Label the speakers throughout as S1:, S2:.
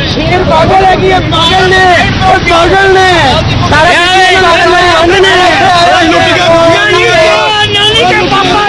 S1: शेर पागल है कि ये पागल ने सारा पागल ने नानी के पापा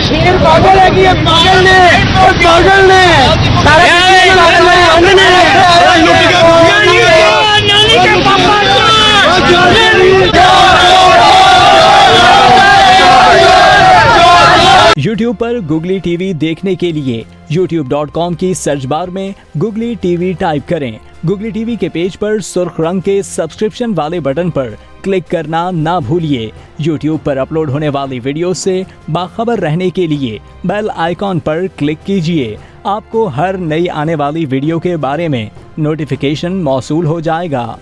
S1: शेर पागल है कि ये पागल ने सारा नानी के पापा
S2: YouTube पर गुगली टीवी देखने के लिए youtube.com की सर्च बार में गुगली टीवी टाइप करें। गुगली टीवी के पेज पर सुर्ख रंग के सब्सक्रिप्शन वाले बटन पर क्लिक करना ना भूलिए। YouTube पर अपलोड होने वाली वीडियो से बाखबर रहने के लिए बेल आइकॉन पर क्लिक कीजिए। आपको हर नई आने वाली वीडियो के बारे में नोटिफिकेशन मौसूल हो जाएगा।